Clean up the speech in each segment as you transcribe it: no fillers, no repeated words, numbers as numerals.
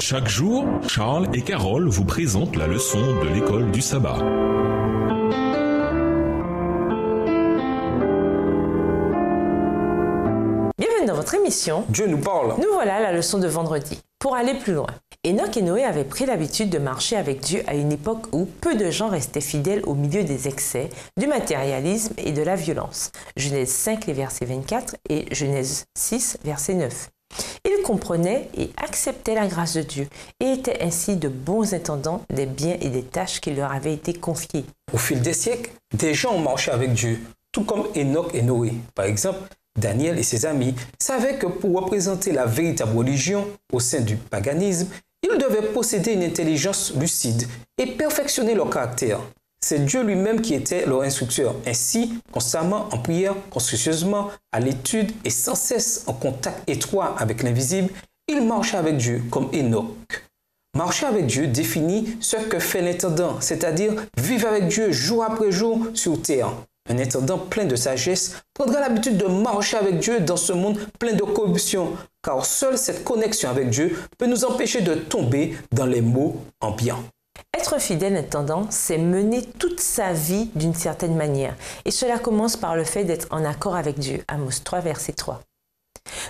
Chaque jour, Charles et Carole vous présentent la leçon de l'école du sabbat. Bienvenue dans votre émission. Dieu nous parle. Nous voilà à la leçon de vendredi. Pour aller plus loin, Enoch et Noé avaient pris l'habitude de marcher avec Dieu à une époque où peu de gens restaient fidèles au milieu des excès, du matérialisme et de la violence. Genèse 5, les versets 24 et Genèse 6, verset 9. Ils comprenaient et acceptaient la grâce de Dieu et étaient ainsi de bons intendants des biens et des tâches qui leur avaient été confiés. Au fil des siècles, des gens ont marché avec Dieu, tout comme Enoch et Noé. Par exemple, Daniel et ses amis savaient que pour représenter la véritable religion au sein du paganisme, ils devaient posséder une intelligence lucide et perfectionner leur caractère. C'est Dieu lui-même qui était leur instructeur. Ainsi, constamment en prière, consciencieusement, à l'étude et sans cesse en contact étroit avec l'invisible, ils marchaient avec Dieu comme Enoch. Marcher avec Dieu définit ce que fait l'intendant, c'est-à-dire vivre avec Dieu jour après jour sur terre. Un intendant plein de sagesse prendra l'habitude de marcher avec Dieu dans ce monde plein de corruption, car seule cette connexion avec Dieu peut nous empêcher de tomber dans les maux ambiants. Être fidèle intendant, c'est mener toute sa vie d'une certaine manière. Et cela commence par le fait d'être en accord avec Dieu. Amos 3, verset 3.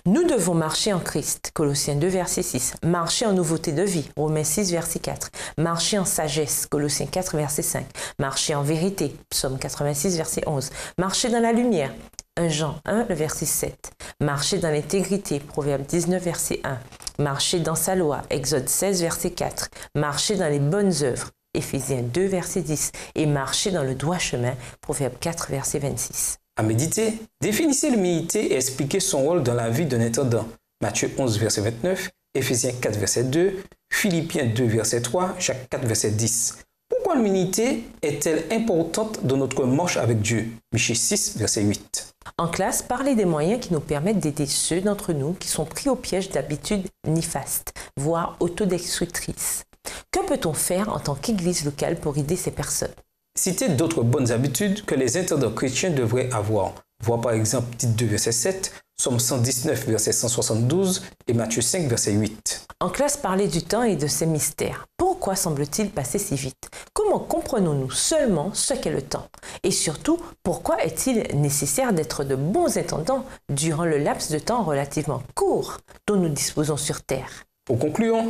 Nous devons marcher en Christ. Colossiens 2, verset 6. Marcher en nouveauté de vie. Romains 6, verset 4. Marcher en sagesse. Colossiens 4, verset 5. Marcher en vérité. Psaume 86, verset 11. Marcher dans la lumière. 1 Jean 1, le verset 7. Marcher dans l'intégrité. Proverbe 19, verset 1. Marcher dans sa loi. Exode 16, verset 4. Marcher dans les bonnes œuvres. Éphésiens 2, verset 10. Et marcher dans le droit chemin. Proverbe 4, verset 26. À méditer, définissez l'humilité et expliquez son rôle dans la vie d'un intendant. Matthieu 11, verset 29, Éphésiens 4, verset 2, Philippiens 2, verset 3, Jacques 4, verset 10. Pourquoi l'humilité est-elle importante dans notre marche avec Dieu? Michée 6, verset 8. En classe, parlez des moyens qui nous permettent d'aider ceux d'entre nous qui sont pris au piège d'habitudes néfastes, voire autodestructrices. Que peut-on faire en tant qu'église locale pour aider ces personnes? Citez d'autres bonnes habitudes que les intendants chrétiens devraient avoir. Voir par exemple Tite 2, verset 7, Psaume 119, verset 172 et Matthieu 5, verset 8. En classe, parlez du temps et de ses mystères. Pourquoi semble-t-il passer si vite? Comment comprenons-nous seulement ce qu'est le temps? Et surtout, pourquoi est-il nécessaire d'être de bons intendants durant le laps de temps relativement court dont nous disposons sur Terre? Pour conclure,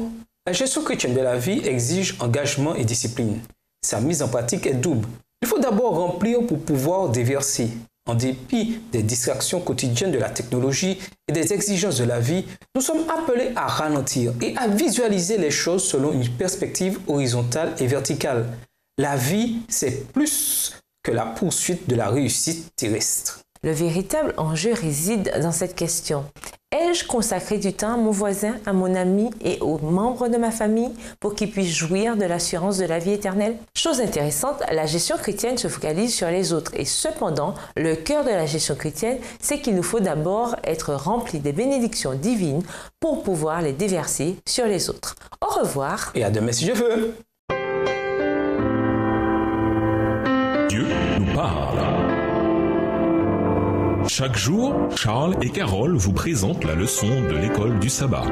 la gestion chrétienne de la vie exige engagement et discipline. Sa mise en pratique est double. Il faut d'abord remplir pour pouvoir déverser. En dépit des distractions quotidiennes de la technologie et des exigences de la vie, nous sommes appelés à ralentir et à visualiser les choses selon une perspective horizontale et verticale. La vie, c'est plus que la poursuite de la réussite terrestre. Le véritable enjeu réside dans cette question. Ai-je consacré du temps à mon voisin, à mon ami et aux membres de ma famille pour qu'ils puissent jouir de l'assurance de la vie éternelle? Chose intéressante, la gestion chrétienne se focalise sur les autres et cependant, le cœur de la gestion chrétienne, c'est qu'il nous faut d'abord être remplis des bénédictions divines pour pouvoir les déverser sur les autres. Au revoir. Et à demain si Dieu veut. Dieu nous parle. Chaque jour, Charles et Carole vous présentent la leçon de l'école du sabbat.